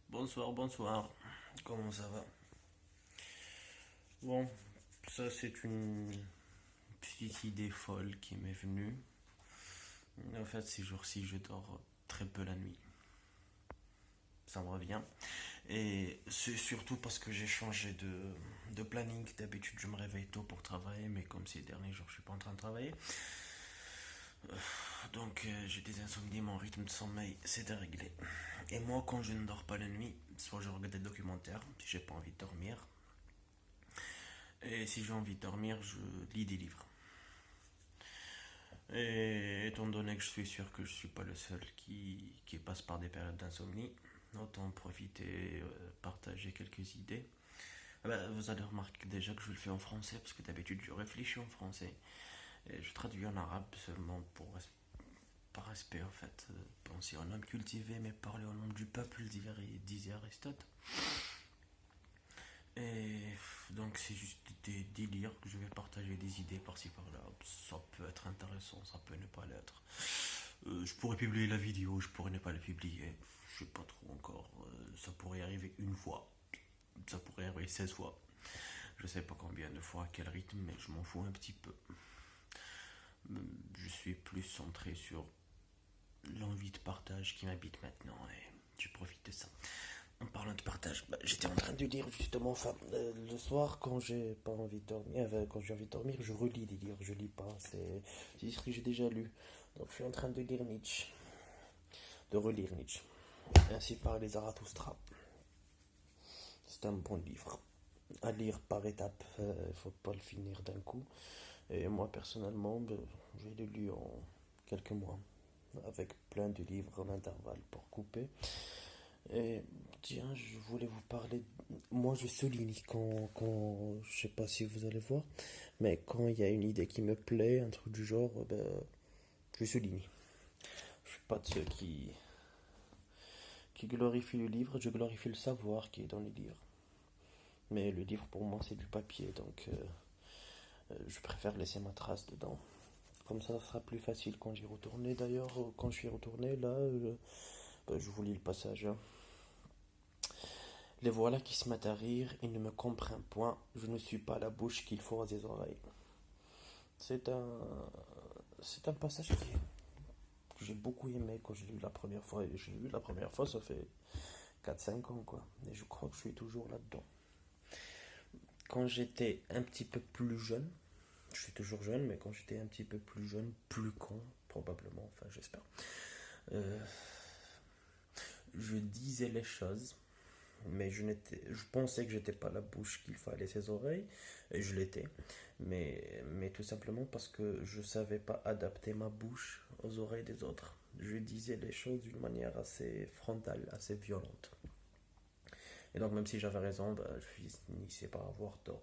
Bonsoir, bonsoir. Comment ça va? Bon, ça c'est une petite idée folle qui m'est venue. En fait, ces jours-ci, je dors très peu la nuit. Ça me revient. Et c'est surtout parce que j'ai changé de planning. D'habitude, je me réveille tôt pour travailler, mais comme ces derniers jours, je suis pas en train de travailler. Donc, j'ai des insomnies, mon rythme de sommeil s'est déréglé. Et moi, quand je ne dors pas la nuit, soit je regarde des documentaires, si j'ai pas envie de dormir, et si j'ai envie de dormir, je lis des livres. Et étant donné que je suis sûr que je suis pas le seul qui passe par des périodes d'insomnie, autant en profiter, partager quelques idées. Vous allez remarquer déjà que je le fais en français, parce que d'habitude je réfléchis en français. Et je traduis en arabe seulement par respect en fait. Penser en homme cultivé, mais parler au nom du peuple, disait Aristote. Et donc c'est juste des délires que je vais partager des idées par-ci par-là. Ça peut être intéressant, ça peut ne pas l'être. Je pourrais publier la vidéo, je pourrais ne pas la publier. Je sais pas trop encore. Ça pourrait arriver une fois. Ça pourrait arriver 16 fois. Je sais pas combien de fois, à quel rythme, mais je m'en fous un petit peu. Je suis plus centré sur l'envie de partage qui m'habite maintenant et je profite de ça. En parlant de partage, j'étais en train de lire justement, enfin, le soir quand j'ai pas envie de dormir, quand j'ai envie de dormir, je relis des livres, je lis pas, c'est ce que j'ai déjà lu. Donc je suis en train de lire Nietzsche, de relire Nietzsche. Ainsi parle Zarathustra. C'est un bon livre à lire par étapes, il faut pas le finir d'un coup. Et moi personnellement, je l'ai lu en quelques mois, avec plein de livres en intervalle pour couper. Et tiens, je voulais vous parler. Moi, je souligne je sais pas si vous allez voir, mais quand il y a une idée qui me plaît, un truc du genre, je souligne. Je suis pas de ceux qui glorifient le livre, je glorifie le savoir qui est dans les livres. Mais le livre pour moi c'est du papier, donc je préfère laisser ma trace dedans. Comme ça sera plus facile quand j'y retourne. D'ailleurs, quand je suis retourné, là, je vous lis le passage, hein. Les voilà qui se mettent à rire, ils ne me comprennent point, je ne suis pas la bouche qu'il faut à des oreilles. C'est un, c'est un passage que j'ai beaucoup aimé quand je l'ai lu la première fois. Et je l'ai lu la première fois, ça fait 4 5 ans, quoi. Et je crois que je suis toujours là-dedans. Quand j'étais un petit peu plus jeune, je suis toujours jeune, mais quand j'étais un petit peu plus jeune, plus con, probablement, enfin j'espère, euh, je disais les choses mais je pensais que j'étais pas la bouche qu'il fallait ses oreilles, et je l'étais, mais tout simplement parce que je savais pas adapter ma bouche aux oreilles des autres. Je disais les choses d'une manière assez frontale, assez violente. Et donc même si j'avais raison, je finissais par avoir tort.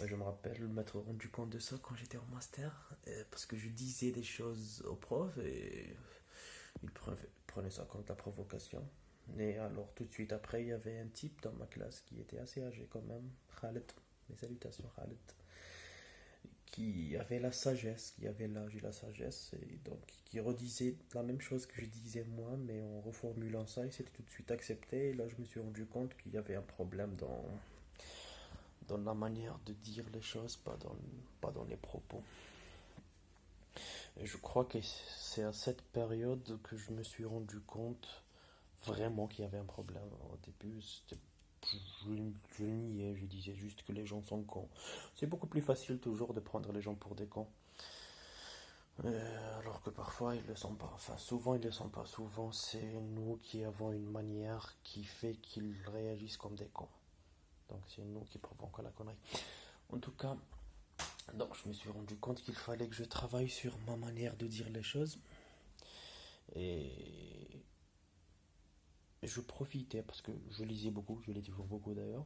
Je me rappelle m'être rendu compte de ça quand j'étais en master, parce que je disais des choses aux profs et ils prenaient ça comme de la provocation. Et alors tout de suite après, il y avait un type dans ma classe qui était assez âgé quand même, Khaled, mes salutations Khaled, qui avait la sagesse, qui avait l'âge et la sagesse, et donc qui redisait la même chose que je disais moi, mais en reformulant ça, et c'était tout de suite accepté. Et là, je me suis rendu compte qu'il y avait un problème dans la manière de dire les choses, pas dans les propos. Et je crois que c'est à cette période que je me suis rendu compte vraiment qu'il y avait un problème. Au début, je niais, je disais juste que les gens sont cons. C'est beaucoup plus facile toujours de prendre les gens pour des cons. Alors que parfois ils le sont pas. Enfin, souvent ils le sont pas. Souvent c'est nous qui avons une manière qui fait qu'ils réagissent comme des cons. Donc c'est nous qui provoquons la connerie. En tout cas, donc je me suis rendu compte qu'il fallait que je travaille sur ma manière de dire les choses. Et je profitais, parce que je lisais beaucoup, je lis toujours beaucoup d'ailleurs,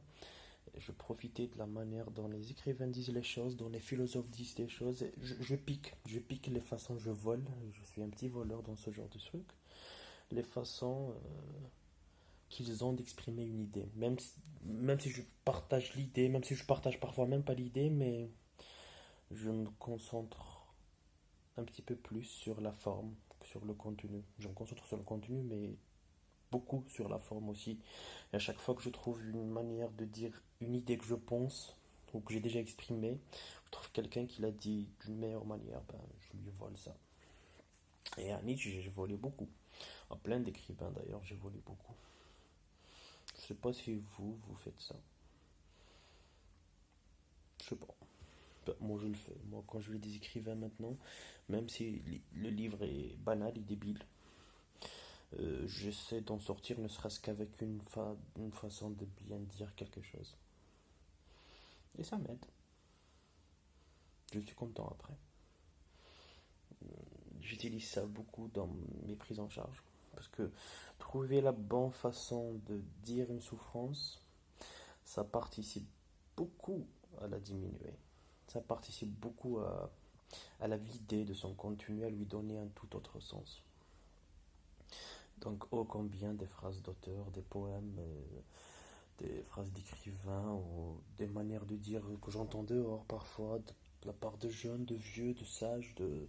je profitais de la manière dont les écrivains disent les choses, dont les philosophes disent les choses. Je pique les façons, je vole, je suis un petit voleur dans ce genre de truc. Les façons qu'ils ont d'exprimer une idée. Même si je partage l'idée, même si je partage parfois même pas l'idée, mais je me concentre un petit peu plus sur la forme, sur le contenu. Je me concentre sur le contenu, mais beaucoup sur la forme aussi. Et à chaque fois que je trouve une manière de dire une idée que je pense ou que j'ai déjà exprimée, je trouve quelqu'un qui l'a dit d'une meilleure manière, ben, je lui vole ça. Et à Nietzsche, j'ai volé beaucoup. À plein d'écrivains d'ailleurs, j'ai volé beaucoup. Je sais pas si vous faites ça. Je sais pas. Ben, moi, je le fais. Moi, quand je lis des écrivains maintenant, même si le livre est banal et débile, j'essaie d'en sortir ne serait-ce qu'avec une façon de bien dire quelque chose. Et ça m'aide. Je suis content après. J'utilise ça beaucoup dans mes prises en charge. Parce que trouver la bonne façon de dire une souffrance, ça participe beaucoup à la diminuer. Ça participe beaucoup à la vider de son contenu, à lui donner un tout autre sens. Donc, ô combien des phrases d'auteurs, des poèmes, des phrases d'écrivains ou des manières de dire que j'entends dehors parfois, de la part de jeunes, de vieux, de sages, de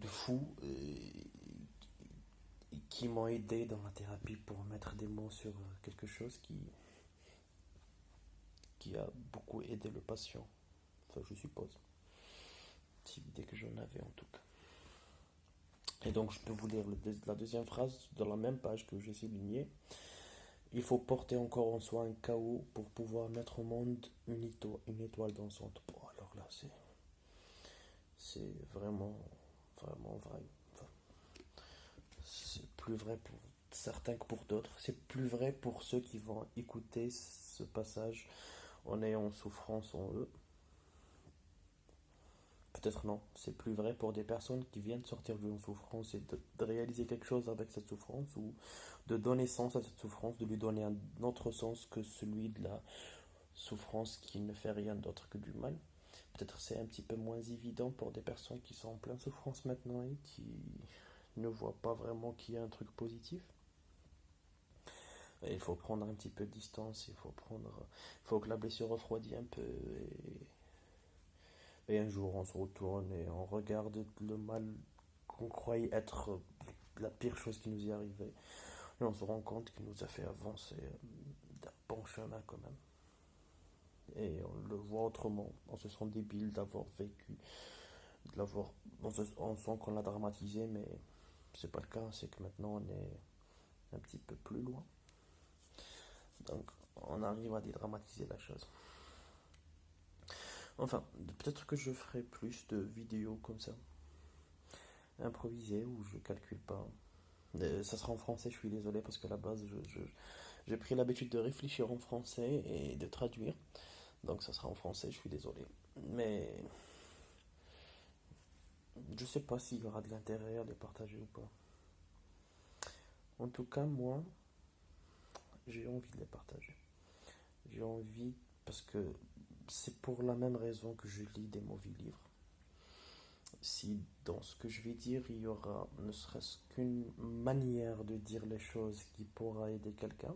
fous, qui m'ont aidé dans la thérapie pour mettre des mots sur quelque chose qui a beaucoup aidé le patient. Enfin, je suppose. C'est l'idée que j'en avais en tout cas. Et donc, je peux vous lire la deuxième phrase dans la même page que j'ai soulignée. Il faut porter encore en soi un chaos pour pouvoir mettre au monde une étoile dansante. Bon, alors là, c'est vraiment, vraiment vrai. Enfin, c'est plus vrai pour certains que pour d'autres. C'est plus vrai pour ceux qui vont écouter ce passage en ayant souffrance en eux. Peut-être non. C'est plus vrai pour des personnes qui viennent sortir d'une souffrance et de réaliser quelque chose avec cette souffrance ou de donner sens à cette souffrance, de lui donner un autre sens que celui de la souffrance qui ne fait rien d'autre que du mal. Peut-être c'est un petit peu moins évident pour des personnes qui sont en pleine souffrance maintenant et qui ne voient pas vraiment qu'il y a un truc positif. Et il faut prendre un petit peu de distance, il faut que la blessure refroidisse un peu et un jour on se retourne et on regarde le mal qu'on croyait être la pire chose qui nous est arrivée et on se rend compte qu'il nous a fait avancer d'un bon chemin quand même. Et on le voit autrement, on se sent débile d'avoir vécu, de l'avoir, on sent qu'on l'a dramatisé, mais c'est pas le cas, c'est que maintenant on est un petit peu plus loin. Donc on arrive à dédramatiser la chose. Enfin, peut-être que je ferai plus de vidéos comme ça, improvisées, où je calcule pas. Ça sera en français, je suis désolé, parce qu'à la base, j'ai pris l'habitude de réfléchir en français et de traduire. Donc ça sera en français, je suis désolé. Mais je sais pas s'il y aura de l'intérêt à les partager ou pas. En tout cas, moi, j'ai envie de les partager. J'ai envie parce que c'est pour la même raison que je lis des mauvais livres. Si dans ce que je vais dire, il y aura ne serait-ce qu'une manière de dire les choses qui pourra aider quelqu'un,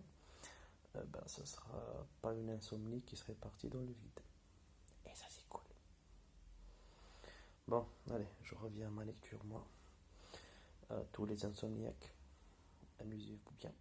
ben, ça sera pas une insomnie qui serait partie dans le vide. Et ça, c'est cool. Bon, allez, je reviens à ma lecture, moi. À tous les insomniaques, amusez-vous bien.